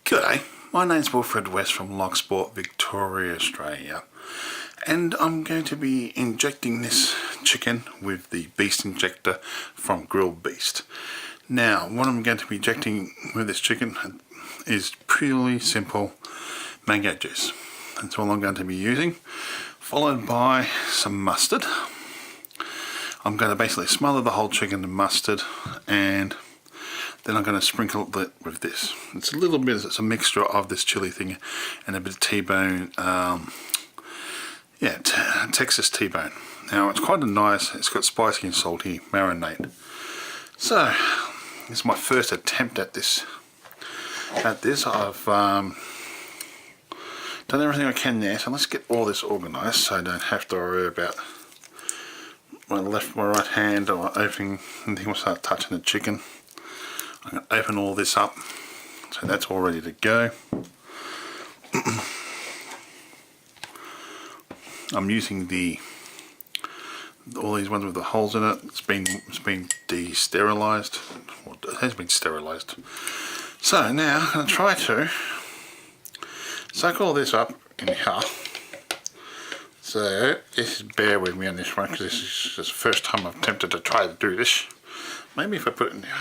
G'day, my name's Wilfred West from Locksport, Victoria, Australia, and I'm going to be injecting this chicken with the Beast Injector from Grill Beast. Now, what I'm going to be injecting with this chicken is purely simple mango juice. That's all I'm going to be using, followed by some mustard. I'm going to basically smother the whole chicken in mustard, and then I'm going to sprinkle it with this. It's a little bit, it's a mixture of this chili thing and a bit of T-bone, Texas T-bone. Now it's quite a nice, it's got spicy and salty marinade. So, this is my first attempt at this. I've done everything I can there, so let's get all this organised so I don't have to worry about my right hand or opening anything will start touching the chicken. I'm going to open all this up, so that's all ready to go. I'm using all these ones with the holes in it. It's been de-sterilised. Well, it has been sterilised. So now I'm going to try to soak all this up in here. So bear with me on this one, because this is the first time I've attempted to try to do this. Maybe if I put it in here.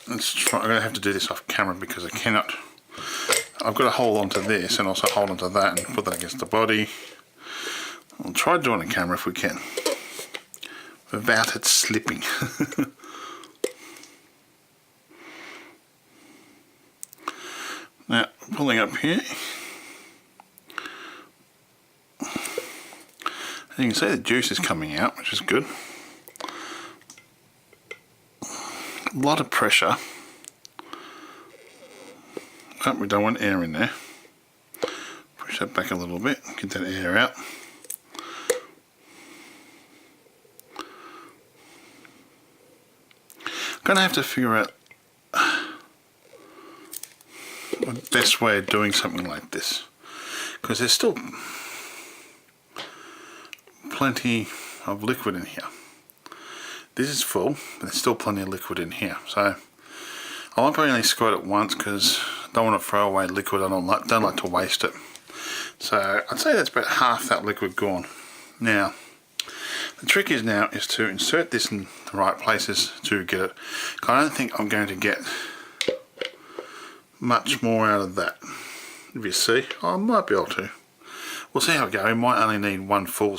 Let's try. I'm going to have to do this off camera because I cannot. I've got to hold on to this and also hold on to that and put that against the body. I'll try doing it on camera if we can, without it slipping. Now, pulling up here, as you can see, the juice is coming out, which is good. A lot of pressure. Oh, we don't want air in there. Push that back a little bit, get that air out. I'm going to have to figure out the best way of doing something like this, because there's still plenty of liquid in here. This is full, but there's still plenty of liquid in here, so I won't only squirt it once because I don't want to throw away liquid. I don't like to waste it. So I'd say that's about half that liquid gone. Now the trick is to insert this in the right places to get it. I don't think I'm going to get much more out of that. If you see, I might be able to. We'll see how it goes. We might only need one full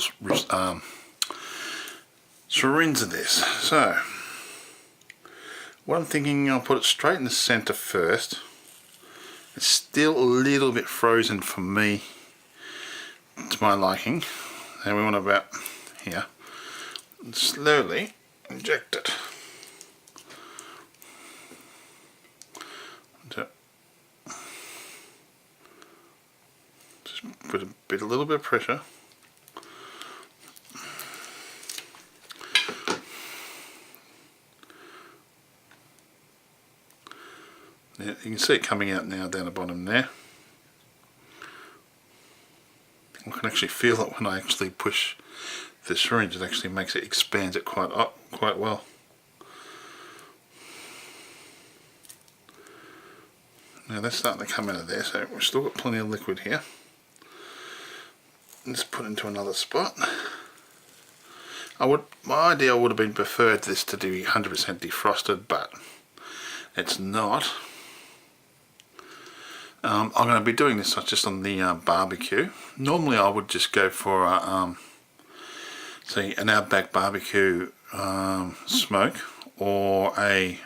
syringe of this. So what I'm thinking, I'll put it straight in the center first. It's still a little bit frozen for me, to my liking. And we want about here. And slowly inject it. Just put a little bit of pressure. You can see it coming out now down the bottom there. I can actually feel it when I actually push the syringe. It actually expands it quite well. Now that's starting to come out of there, so we've still got plenty of liquid here. Let's put it into another spot. My idea would have been preferred this to be 100% defrosted, but it's not. I'm going to be doing this just on the barbecue. Normally I would just go for an Outback barbecue smoke, or a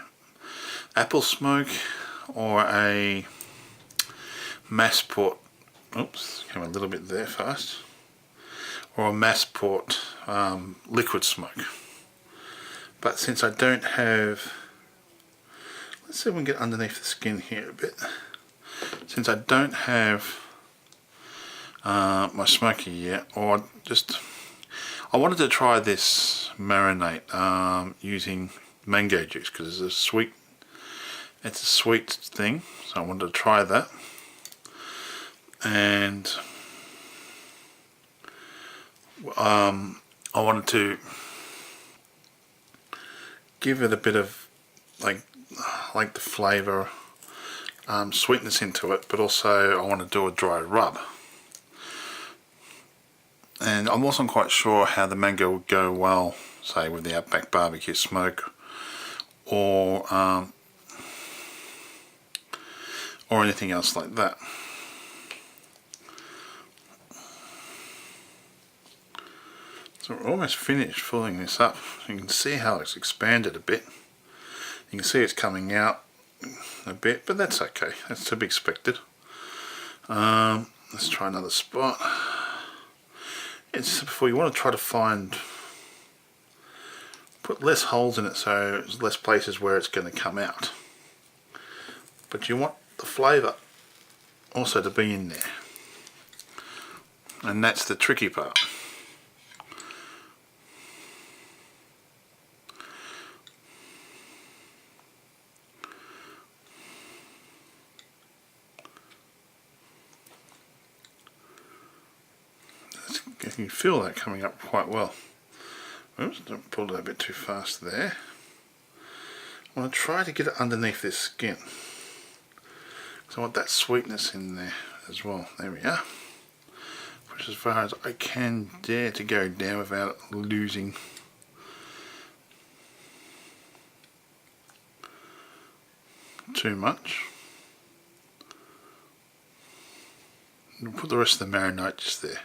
apple smoke, or a Massport. Oops, came a little bit there fast. Or a Massport liquid smoke. But since I don't have, let's see if we can get underneath the skin here a bit. Since I don't have my smoker yet, I wanted to try this marinade using mango juice, because it's a sweet thing, so I wanted to try that. And I wanted to give it a bit of like the flavour, sweetness into it, but also I want to do a dry rub. And I wasn't quite sure how the mango would go well, say with the Outback barbecue smoke, or anything else like that. So we're almost finished filling this up. You can see how it's expanded a bit. You can see it's coming out a bit, but that's okay. That's to be expected. Let's try another spot. It's before you want to try to put less holes in it, so there's less places where it's going to come out. But you want the flavour also to be in there, and that's the tricky part. You can feel that coming up quite well. Oops, don't pull it a bit too fast there. I want to try to get it underneath this skin. So I want that sweetness in there as well. There we are. Push as far as I can dare to go down without losing too much. And put the rest of the marinade just there.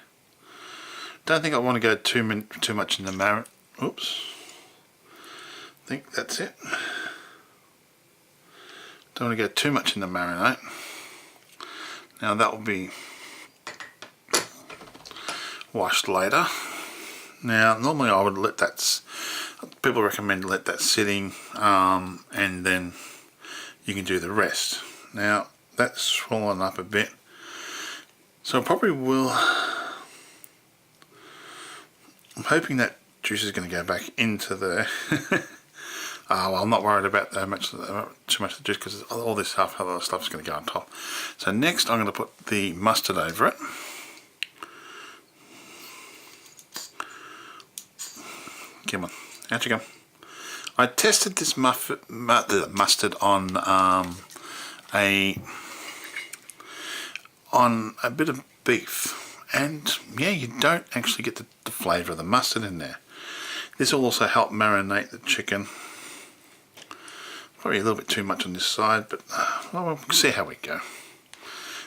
Don't think I want to go too much in the marinade. Oops. I think that's it. Don't want to go too much in the marinade. Now that will be washed later. Now normally I would let that, people recommend let that sitting, and then you can do the rest. Now that's swollen up a bit, so I probably will. I'm hoping that juice is going to go back into there. Well, I'm not worried about too much of the juice, because all this other stuff is going to go on top. So next I'm going to put the mustard over it. Come on, out you go. I tested this mustard on a bit of beef. And yeah, you don't actually get the flavour of the mustard in there. This will also help marinate the chicken. Probably a little bit too much on this side, but well, we'll see how we go.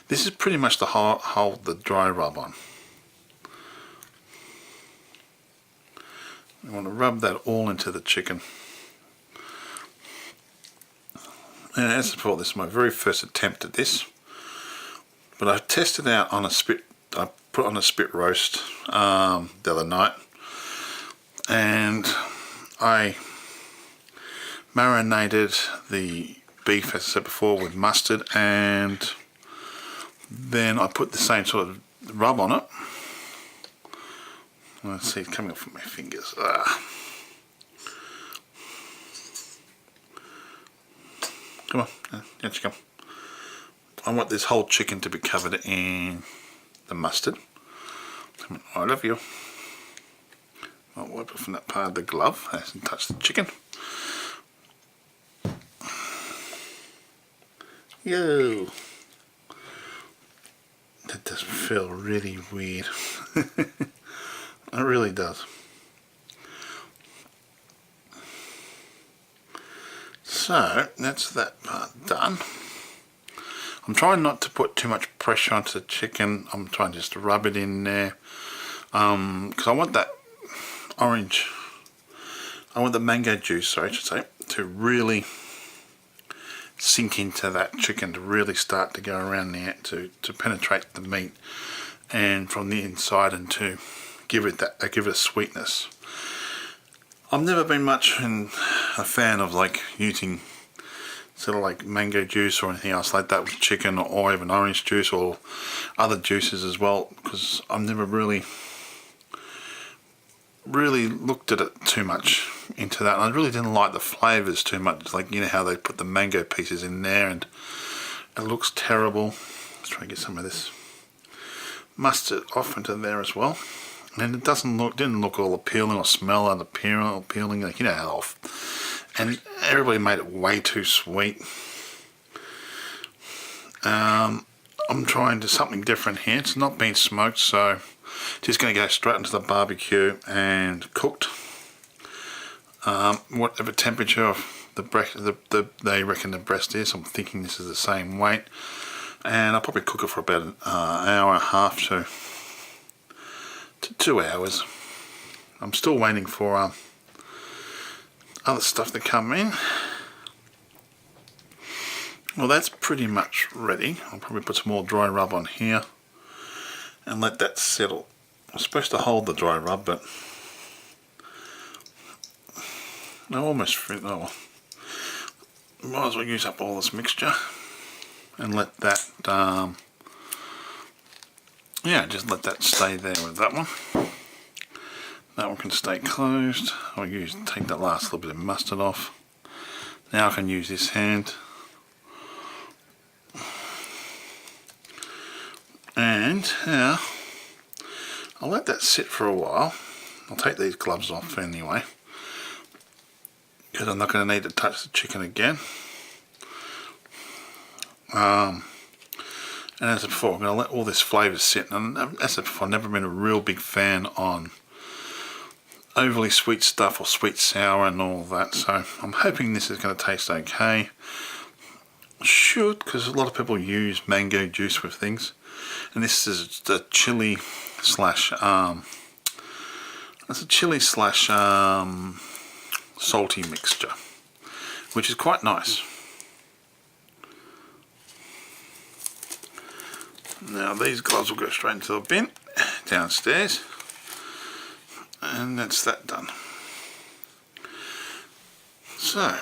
This is pretty much to hold the dry rub on. I want to rub that all into the chicken. And as before, this is my very first attempt at this, but I tested out on a spit. I put on a spit roast the other night, and I marinated the beef, as I said before, with mustard, and then I put the same sort of rub on it. Let's see, it's coming off my fingers. Come on, out you come. I want this whole chicken to be covered in the mustard. Come on, I love you. I'll wipe off from that part of the glove. That hasn't touched the chicken. Yo! That does feel really weird. It really does. So that's that part done. I'm trying not to put too much pressure onto the chicken. I'm trying just to rub it in there, because I want that orange, I want the mango juice, sorry, I should say, to really sink into that chicken, to really start to go around there, to penetrate the meat and from the inside, and to give it a sweetness. I've never been much a fan of like using sort of like mango juice or anything else like that with chicken, or even orange juice or other juices as well, because I've never really looked at it too much into that, and I really didn't like the flavours too much. Like, you know how they put the mango pieces in there and it looks terrible. Let's try and get some of this mustard off into there as well. And it didn't look all appealing or smell unappealing, like, you know how off. and everybody made it way too sweet. I'm trying to something different here. It's not been smoked, so just going to go straight into the barbecue and cooked. Whatever temperature of the breast, they reckon the breast is. I'm thinking this is the same weight, and I'll probably cook it for about an hour and a half to 2 hours. I'm still waiting for other stuff to come in. Well, that's pretty much ready. I'll probably put some more dry rub on here and let that settle. I'm supposed to hold the dry rub, but I almost fit. Oh, might as well use up all this mixture and let that, yeah, just let that stay there with that one. That one can stay closed. I'll take that last little bit of mustard off. Now I can use this hand. And now I'll let that sit for a while. I'll take these gloves off anyway, because I'm not going to need to touch the chicken again. And as I said before, I'm going to let all this flavour sit. And as I said before, I've never been a real big fan on overly sweet stuff or sweet sour and all that. So I'm hoping this is going to taste okay. Should, because a lot of people use mango juice with things. And this is the chili slash salty mixture, which is quite nice. Now these gloves will go straight into the bin downstairs, and that's that done. So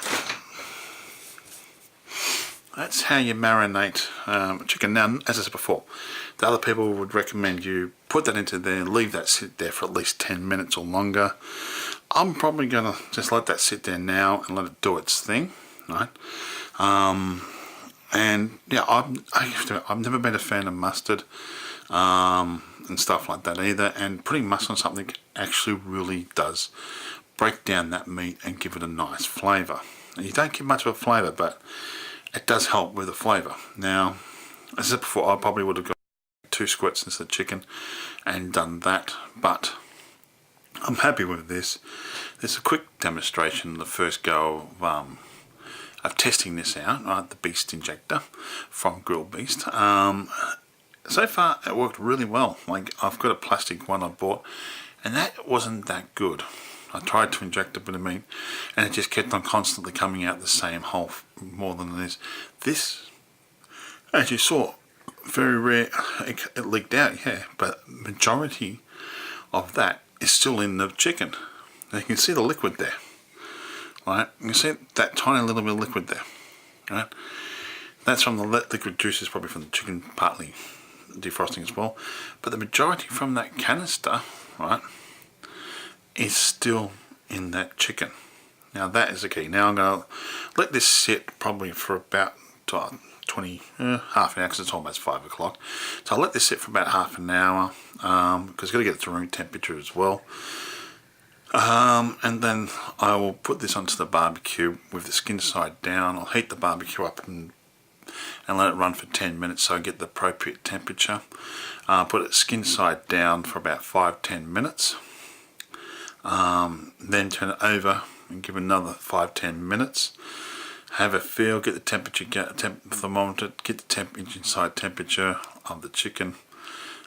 that's how you marinate chicken. Now, as I said before, the other people would recommend you put that into there, leave that sit there for at least 10 minutes or longer. I'm probably going to just let that sit there now and let it do its thing, right? And yeah, I've never been a fan of mustard and stuff like that either. And putting mustard on something actually really does break down that meat and give it a nice flavour. You don't get much of a flavour, but it does help with the flavour. Now, as I said before, I probably would have got 2 squirts into the chicken and done that, but I'm happy with this. This is a quick demonstration, the first go of testing this out, right? The Beast Injector from Grill Beast. So far, it worked really well. Like, I've got a plastic one I bought, and that wasn't that good. I tried to inject a bit of meat, and it just kept on constantly coming out the same hole more than it is. This, as you saw, very rare, it leaked out, yeah, but majority of that is still in the chicken. Now you can see the liquid there, right? You can see that tiny little bit of liquid there, right? That's from the liquid juices, probably from the chicken, partly defrosting as well, but the majority from that canister, right, is still in that chicken. Now that is the key. Now I'm going to let this sit probably for about half an hour, because it's almost 5 o'clock. So I'll let this sit for about half an hour, because I've got to get it to room temperature as well. And then I will put this onto the barbecue with the skin side down. I'll heat the barbecue up and let it run for 10 minutes so I get the appropriate temperature. Put it skin side down for about 5-10 minutes. Then turn it over and give another 5-10 minutes. Have a feel, get the temperature, thermometer, get the inside temperature of the chicken.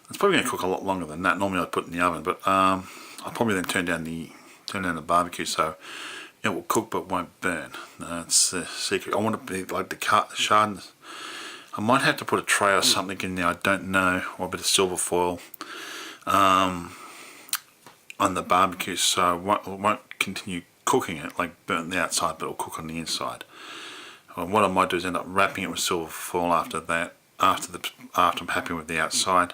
It's probably going to cook a lot longer than that. Normally I put it in the oven, but I'll probably then turn down the barbecue so it will cook but won't burn. That's the secret. I want it to be like the chardonnay. I might have to put a tray or something in there, I don't know, or a bit of silver foil on the barbecue, so it won't continue cooking it, like burn the outside, but it'll cook on the inside. What I might do is end up wrapping it with silver foil after that, after I'm happy with the outside,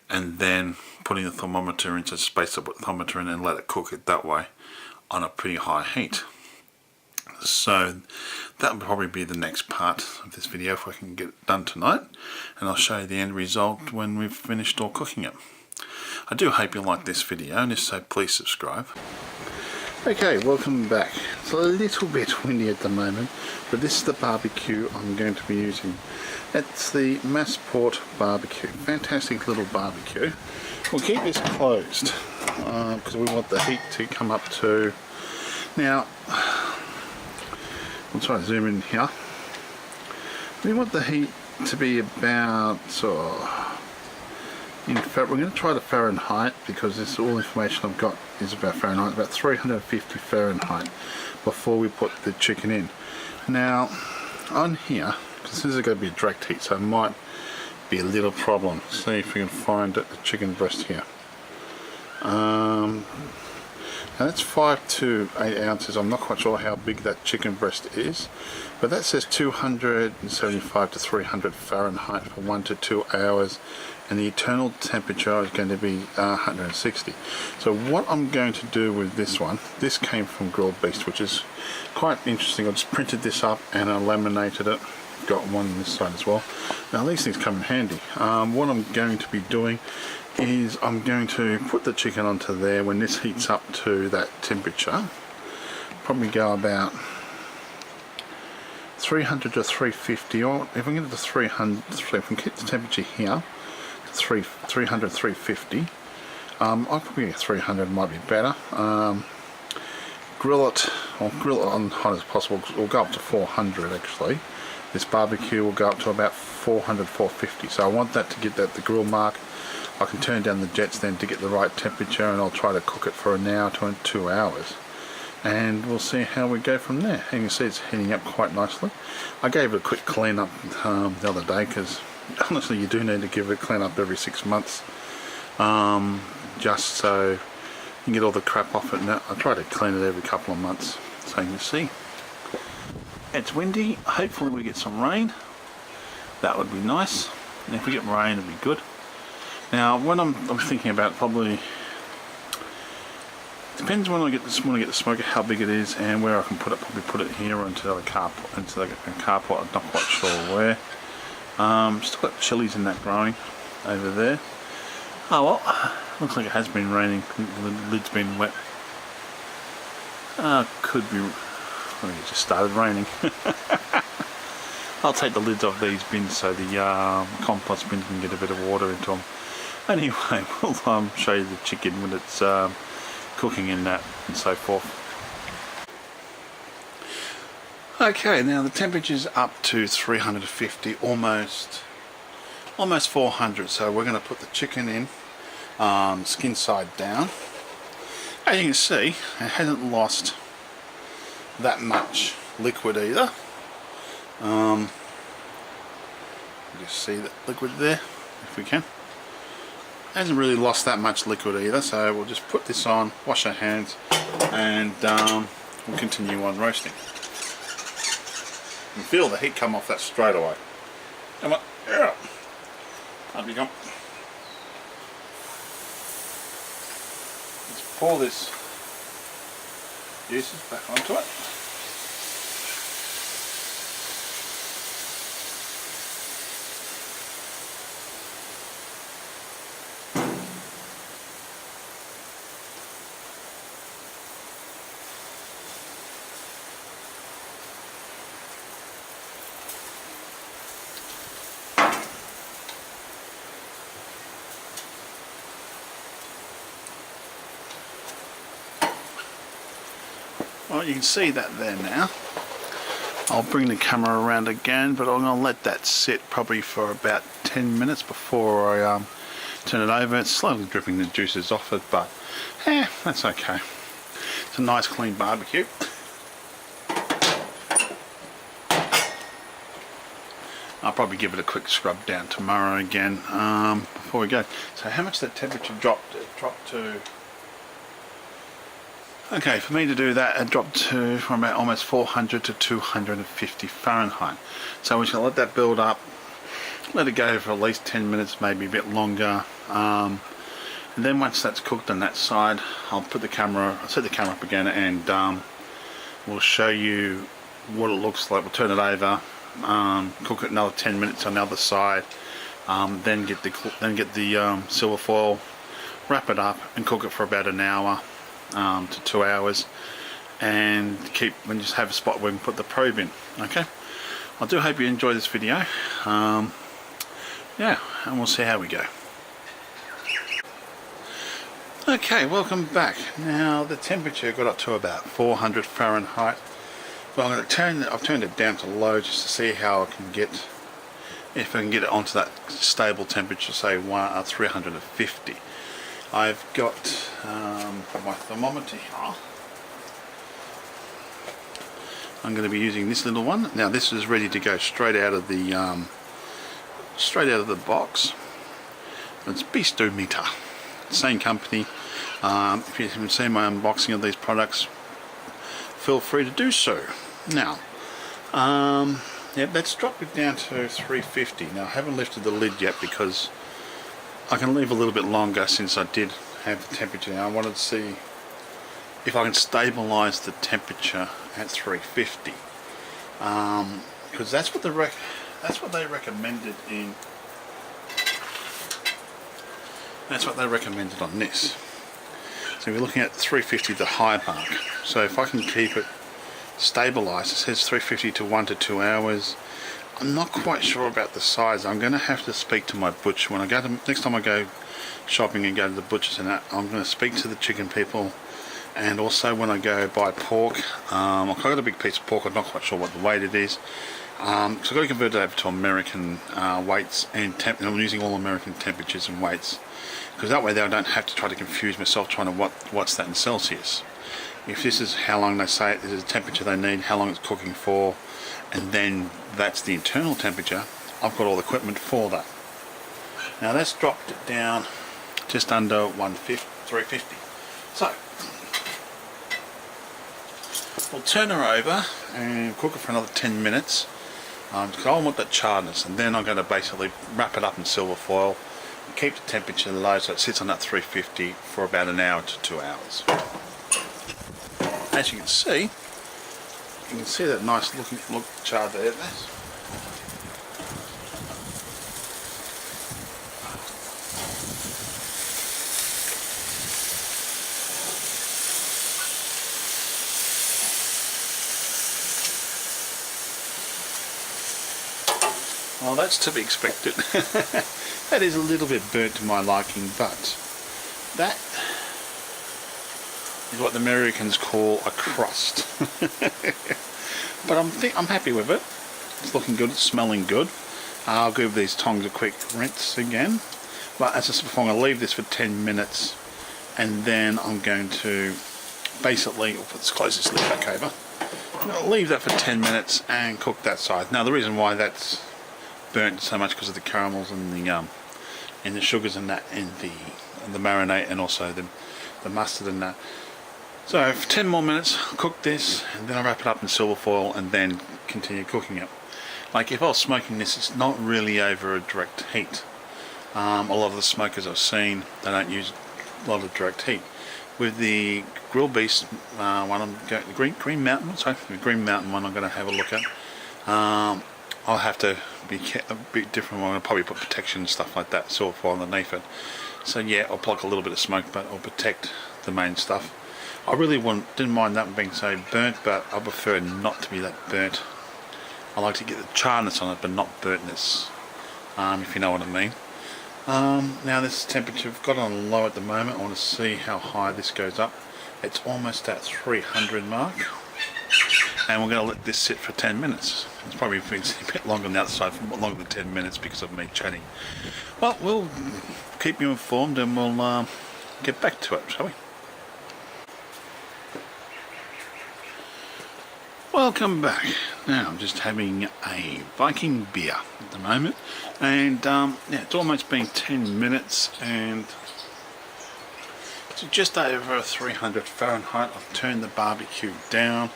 and then putting the thermometer into space to put the thermometer in and let it cook it that way on a pretty high heat. So that will probably be the next part of this video if I can get it done tonight, and I'll show you the end result when we've finished all cooking it. I do hope you like this video, and if so, please subscribe. Okay, welcome back. It's a little bit windy at the moment, but this is the barbecue I'm going to be using. It's the Massport barbecue. Fantastic little barbecue. We'll keep this closed because we want the heat to come up to... Now, we'll try to zoom in here. We want the heat to be about... in fact, we're going to try the Fahrenheit because this all information I've got is about Fahrenheit, about 350 Fahrenheit before we put the chicken in. Now, on here, because this is going to be a direct heat, so it might be a little problem. See if we can find it, the chicken breast here. Now that's 5 to 8 ounces. I'm not quite sure how big that chicken breast is, but that says 275 to 300 Fahrenheit for 1 to 2 hours, and the internal temperature is going to be 160. So what I'm going to do with this one, this came from Beast, which is quite interesting. I just printed this up and I laminated it. Got one on this side as well. Now these things come in handy. What I'm going to be doing is I'm going to put the chicken onto there. When this heats up to that temperature, probably go about 300 to 350, or if I get it to 300, if we can keep the temperature here to 300, 350, I'll probably get 300, might be better. Grill it on hot as possible. We'll go up to 400 actually. This barbecue will go up to about 400, 450. So I want that to get the grill mark. I can turn down the jets then to get the right temperature, and I'll try to cook it for an hour to 2 hours. And we'll see how we go from there. And you can see it's heating up quite nicely. I gave it a quick clean up the other day, because honestly you do need to give it a clean up every 6 months, just so you can get all the crap off it. Now I try to clean it every couple of months. So you can see it's windy. Hopefully we get some rain. That would be nice. And if we get rain, it'd be good. Now, when I'm thinking about, probably depends when I get the smoker, how big it is, and where I can put it. Probably put it here or into the carport. I'm not quite sure where. Still got chilies in that growing over there. Oh well, looks like it has been raining. The lid's been wet. Could be. I think it just started raining. I'll take the lids off these bins so the compost bins can get a bit of water into them. Anyway, we'll show you the chicken when it's cooking in that and so forth. Okay, now the temperature's up to 350, almost 400. So we're going to put the chicken in, skin side down. As you can see, it hasn't lost that much liquid either. You just see that liquid there, if we can. Hasn't really lost that much liquid either, so we'll just put this on, wash our hands, and we'll continue on roasting. You can feel the heat come off that straight away. Come on, yeah. Up you come. Let's pour this juices back onto it. Well, you can see that there now. I'll bring the camera around again, but I'm going to let that sit probably for about 10 minutes before I turn it over. It's slowly dripping the juices off it, but that's okay. It's a nice clean barbecue. I'll probably give it a quick scrub down tomorrow again before we go. So how much the temperature dropped? It dropped to... Okay, for me to do that, it dropped to from about almost 400 to 250 Fahrenheit. So we're just going to let that build up, let it go for at least 10 minutes, maybe a bit longer. And then once that's cooked on that side, I'll set the camera up again, and we'll show you what it looks like. We'll turn it over, cook it another 10 minutes on the other side, then get the silver foil, wrap it up, and cook it for about an hour. to 2 hours, and just have a spot where we can put the probe in. Okay, I do hope you enjoy this video. Yeah, and we'll see how we go. Okay, welcome back. Now the temperature got up to about 400 Fahrenheit. Well, I've turned it down to low just to see how I can get, if I can get it onto that stable temperature, say 350. I've got my thermometer here. I'm going to be using this little one. Now this is ready to go straight out of the box. It's Beast Injector, same company. If you haven't seen my unboxing of these products, feel free to do so. Now, yeah, let's drop it down to 350. Now I haven't lifted the lid yet because I can leave a little bit longer since I did have the temperature. Now I wanted to see if I can stabilize the temperature at 350, because that's what they recommended in. That's what they recommended on this. So we're looking at 350, the high mark. So if I can keep it stabilized, it says 350 to 1 to 2 hours. I'm not quite sure about the size. I'm going to have to speak to my butcher when I go to, next time I go shopping and go to the butchers and that. I'm going to speak to the chicken people, and also when I go buy pork. I've got a big piece of pork. I'm not quite sure what the weight it is. So I've got to convert it over to American weights and I'm using all American temperatures and weights, because that way I don't have to try to confuse myself trying to what's that in Celsius. If this is how long they say it, this is the temperature they need, how long it's cooking for, and then that's the internal temperature, I've got all the equipment for that. Now that's dropped it down just under 350. So we'll turn her over and cook it for another 10 minutes, because I want that charredness, and then I'm going to basically wrap it up in silver foil, keep the temperature low so it sits on that 350 for about an hour to 2 hours. As you can see that nice look chard there. Well, that's to be expected. That is a little bit burnt to my liking, but that is what the Americans call a crust. But I'm happy with it. It's looking good, it's smelling good. I'll give these tongs a quick rinse again. But as I said before, I'm going to leave this for 10 minutes, and then I'm going to basically, let's close this lid back over. I'm going to leave that for 10 minutes and cook that side. Now the reason why that's burnt so much because of the caramels and the sugars and that, and the marinade, and also the mustard and that. So for 10 more minutes I'll cook this, and then I'll wrap it up in silver foil and then continue cooking it. Like if I was smoking this, it's not really over a direct heat. A lot of the smokers I've seen, they don't use a lot of direct heat. With the Grill Beast one, I'm going the Green Mountain one I'm going to have a look at. I'll have to be a bit different. I'm going to probably put protection and stuff like that, silver foil underneath it. So yeah, I'll block a little bit of smoke, but I'll protect the main stuff. I really didn't mind that being so burnt, but I prefer not to be that burnt. I like to get the charredness on it, but not burntness, if you know what I mean. Now this temperature, I've got on low at the moment. I want to see how high this goes up. It's almost at 300 mark. And we're going to let this sit for 10 minutes. It's probably been a bit longer on the outside, for longer than 10 minutes because of me chatting. Well, we'll keep you informed and we'll get back to it, shall we? Welcome back. Now I'm just having a Viking beer at the moment, and yeah, it's almost been 10 minutes and it's just over 300 Fahrenheit. I've turned the barbecue down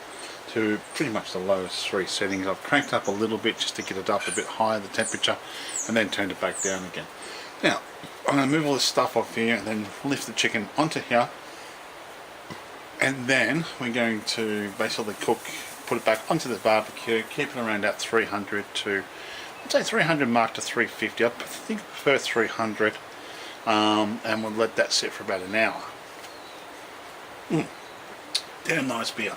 to pretty much the lowest 3 settings. I've cranked up a little bit just to get it up a bit higher, the temperature, and then turned it back down again. Now I'm going to move all this stuff off here and then lift the chicken onto here, and then we're going to basically put it back onto the barbecue, keep it around that 300 to, I'd say 300 mark to 350. I think I prefer 300, and we'll let that sit for about an hour. Damn nice beer.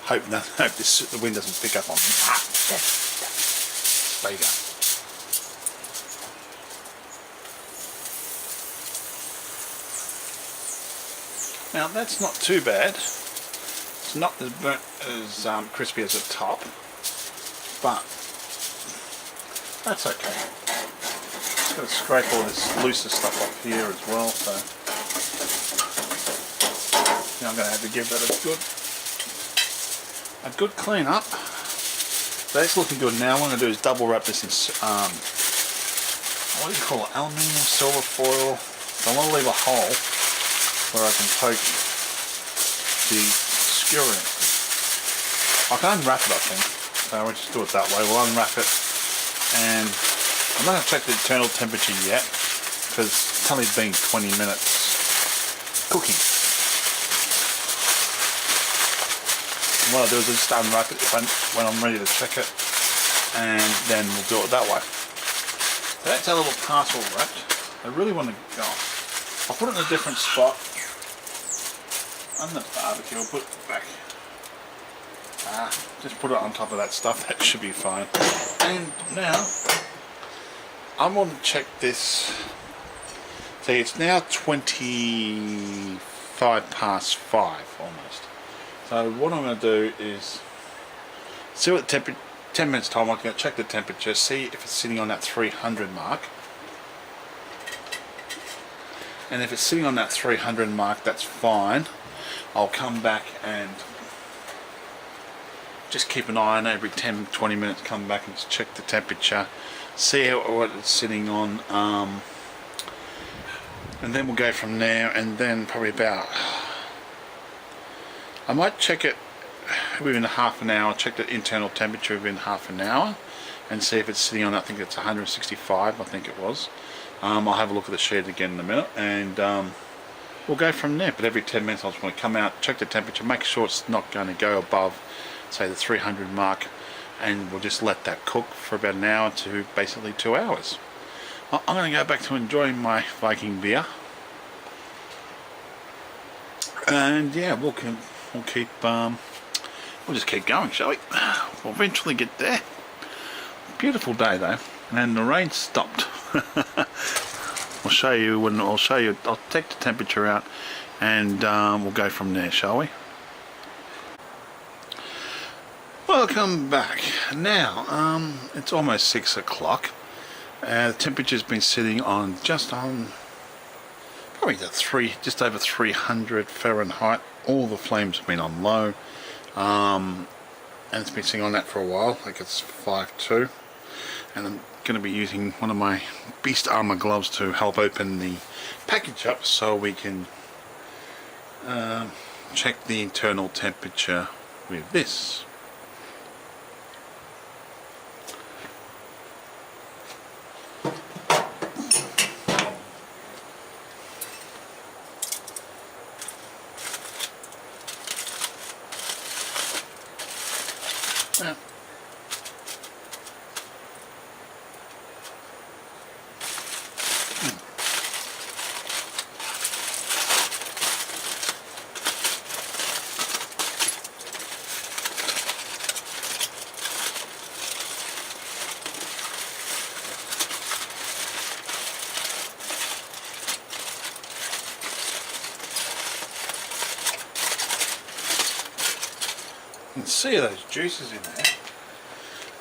Hope the wind doesn't pick up on me. There you go. Now that's not too bad. It's not as burnt as crispy as the top, but that's okay. Just got to scrape all this looser stuff off here as well. So now I'm going to have to give that a good clean up. That's looking good. Now what I'm going to do is double wrap this in what do you call it? Aluminium, silver foil. So I want to leave a hole where I can poke the skewer in. I can unwrap it, I think. So we'll just do it that way. We'll unwrap it, and I'm not going to check the internal temperature yet because it's only been 20 minutes cooking. And what I'll do is I'll just unwrap it when I'm ready to check it, and then we'll do it that way. So that's our little parcel wrapped. I really want to go. I'll put it in a different spot on the barbecue. I'll put it back. Just put it on top of that stuff. That should be fine. And now I'm going to check this. See, it's now 25 past 5 almost. So what I'm going to do is see what the temperature. 10 minutes time. I'm going to check the temperature, see if it's sitting on that 300 mark. And if it's sitting on that 300 mark, that's fine. I'll come back and just keep an eye on it every 10-20 minutes. Come back and just check the temperature, see what it's sitting on, and then we'll go from there. And then probably about, I might check it within half an hour. Check the internal temperature within half an hour and see if it's sitting on, I think it's 165, I think it was. I'll have a look at the sheet again in a minute, and we'll go from there. But every 10 minutes I just want to come out, check the temperature, make sure it's not going to go above, say, the 300 mark, and we'll just let that cook for about an hour to basically 2 hours. I'm going to go back to enjoying my Viking beer, and yeah, we'll just keep going, shall we? We'll eventually get there. Beautiful day though, and the rain stopped. I'll show you when I'll take the temperature out, and we'll go from there, shall we? Welcome back. Now it's almost 6 o'clock. The temperature's been sitting on just probably just over 300 Fahrenheit. All the flames have been on low, and it's been sitting on that for a while. I think it's 5.2, and I'm going to be using one of my Beast Armor gloves to help open the package up so we can check the internal temperature with this. Yeah. You can see those juices in there.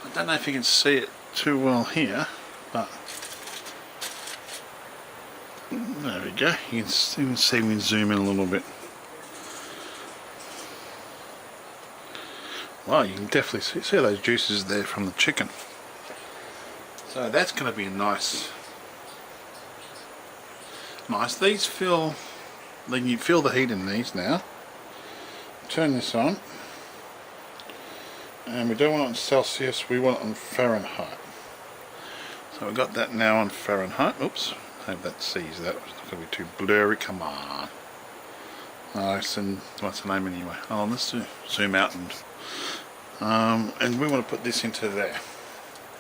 I don't know if you can see it too well here, but there we go. You can see we can zoom in a little bit. Wow, you can definitely see those juices there from the chicken. So that's going to be nice. These feel, then you feel the heat in these now. Turn this on. And we don't want it on Celsius, we want it on Fahrenheit. So we've got that now on Fahrenheit. Oops, I hope that sees that. It's not going to be too blurry. Come on. what's the name anyway? Oh, let's zoom out and we want to put this into there.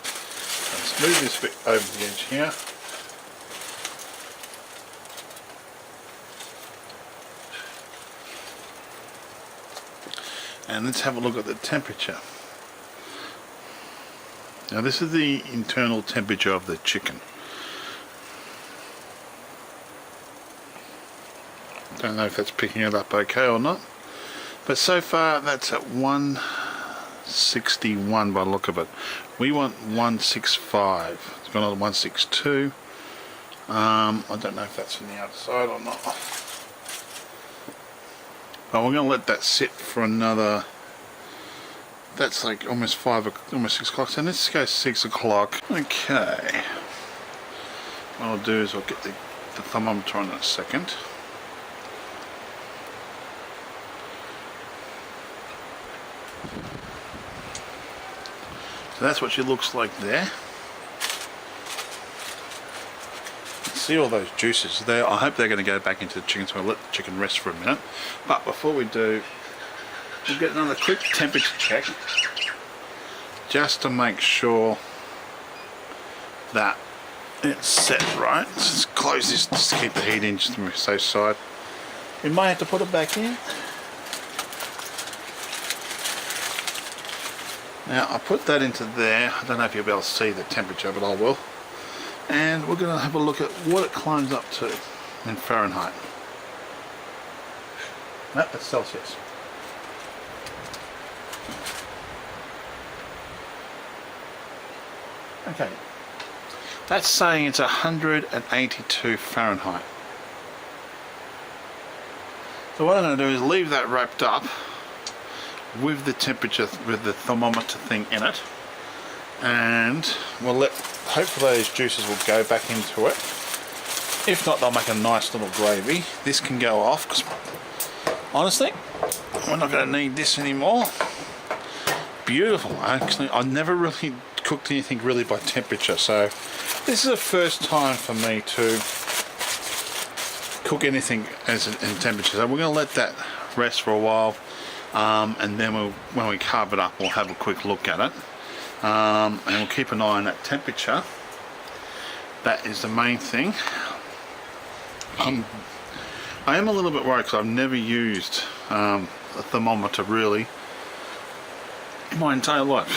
Let's move this bit over the edge here. And let's have a look at the temperature. Now this is the internal temperature of the chicken. Don't know if that's picking it up okay or not. But so far that's at 161 by the look of it. We want 165. It's gone on to 162. I don't know if that's from the outside or not. But we're going to let that sit for another, that's like almost 6 o'clock, so let's go 6 o'clock. Okay, what I'll do is I'll get the thermometer on in a second. So that's what she looks like there. See all those juices there. I hope they're going to go back into the chicken, so I'll let the chicken rest for a minute. But before we do, we'll get another quick temperature check just to make sure that it's set right. Let's just close this just to keep the heat in, just to be safe side. We might have to put it back in. Now I put that into there. I don't know if you'll be able to see the temperature, but I will. And we're going to have a look at what it climbs up to in Fahrenheit. No, that's Celsius. Okay, that's saying it's 182 Fahrenheit. So what I'm going to do is leave that wrapped up with the temperature, with the thermometer thing in it, and we'll let, hopefully those juices will go back into it. If not, they'll make a nice little gravy. This can go off because honestly we're not going to need this anymore. Beautiful. Actually, I never really cooked anything really by temperature, so this is the first time for me to cook anything as in temperature. So we're going to let that rest for a while, and then when we carve it up, we'll have a quick look at it. And we'll keep an eye on that temperature. That is the main thing. I am a little bit worried because I've never used a thermometer really in my entire life.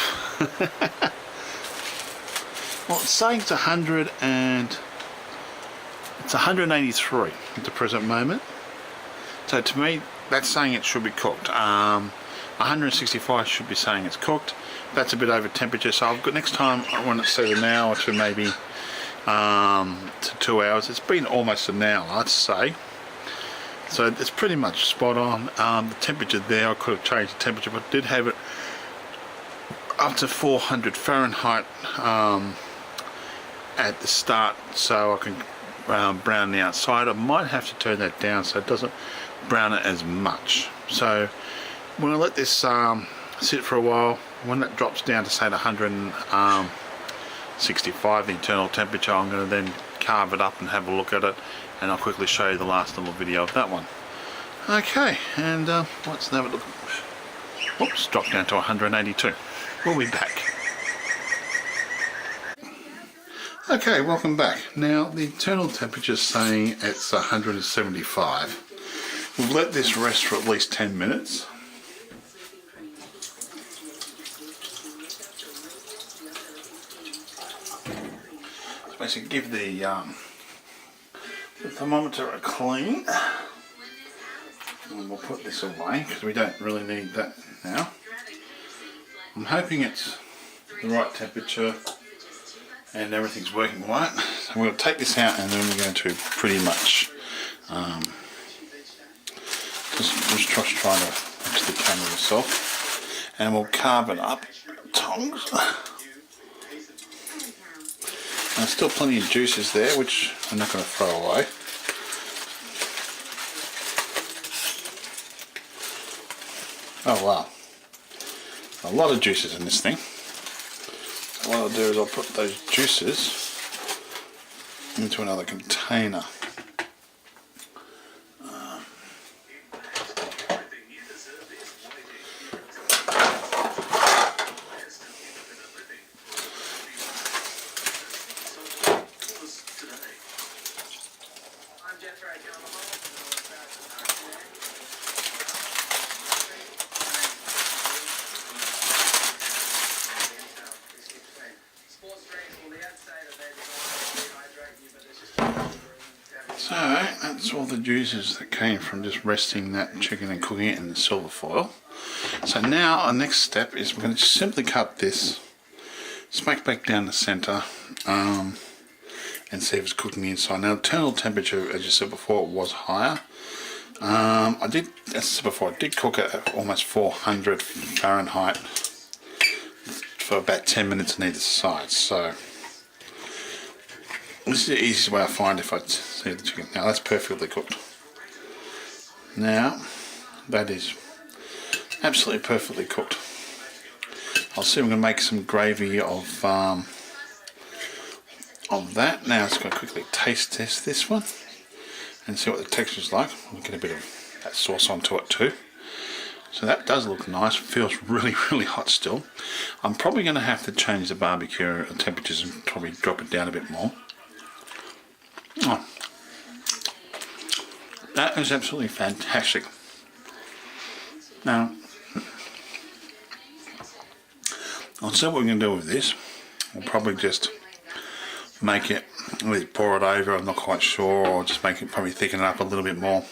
Well, it's saying it's 183 at the present moment. So to me, that's saying it should be cooked. 165 should be saying it's cooked. That's a bit over temperature, so I've got, next time I want to set an hour to maybe to 2 hours. It's been almost an hour, I'd say. So it's pretty much spot on. The temperature there, I could have changed the temperature, but I did have it up to 400 Fahrenheit at the start, so I can brown the outside. I might have to turn that down so it doesn't brown it as much. So we're going to let this sit for a while. When that drops down to say 165, the internal temperature, I'm going to then carve it up and have a look at it, and I'll quickly show you the last little video of that one. Okay, and let's have a look. Oops, dropped down to 182. We'll be back. Okay, welcome back. Now the internal temperature is saying it's 175. We've let this rest for at least 10 minutes. So basically give the thermometer a clean. And we'll put this away because we don't really need that now. I'm hoping it's the right temperature and everything's working right. So we'll take this out and then we're going to pretty much just try to fix the camera yourself, and we'll carve it up. Tongs. There's still plenty of juices there, which I'm not going to throw away. Oh wow, a lot of juices in this thing. So what I'll do is I'll put those juices into another container. So that's all the juices that came from just resting that chicken and cooking it in the silver foil. So now our next step is we're going to simply cut this, smack back down the centre, and see if it's cooking inside. Now, internal temperature, as you said before, it was higher. As I said before, I did cook it at almost 400 Fahrenheit for about 10 minutes on either side. So this is the easiest way I find if I see the chicken. Now that's perfectly cooked. Now that is absolutely perfectly cooked. I'll see if I'm going to make some gravy of that. Now it's going to quickly taste test this one and see what the texture's like. We'll get a bit of that sauce onto it too. So that does look nice. Feels really, really hot still. I'm probably going to have to change the barbecue temperatures and probably drop it down a bit more. Oh, that is absolutely fantastic. Now, I'll see what we're going to do with this. We'll probably just make it, either pour it over, I'm not quite sure, or just make it, probably thicken it up a little bit more.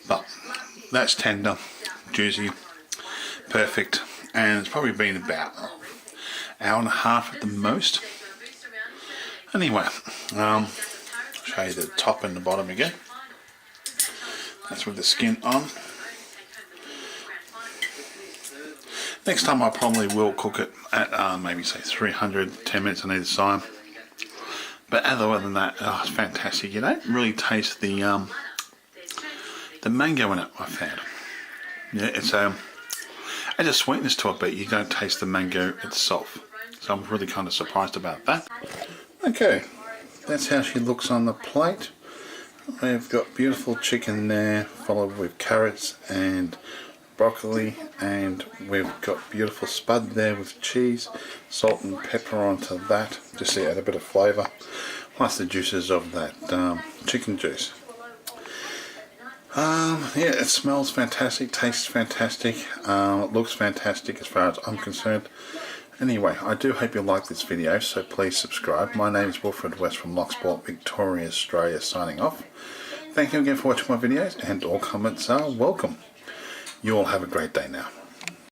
But that's tender, juicy, perfect, and it's probably been about an hour and a half at the most. Anyway, show you the top and the bottom again. That's with the skin on. Next time I probably will cook it at maybe say 300, 10 minutes on either side. But other than that, oh, it's fantastic. You don't really taste the mango in it, I found. Yeah, it's a sweetness to it, but you don't taste the mango itself. So I'm really kind of surprised about that. Okay, that's how she looks on the plate. We've got beautiful chicken there, followed with carrots and broccoli, and we've got beautiful spud there with cheese, salt and pepper onto that, just to add a bit of flavour, plus the juices of that chicken juice. Yeah, it smells fantastic, tastes fantastic, it looks fantastic as far as I'm concerned. Anyway, I do hope you like this video, so please subscribe. My name is Wilfred West from Locksport, Victoria, Australia, signing off. Thank you again for watching my videos, and all comments are welcome. You all have a great day now.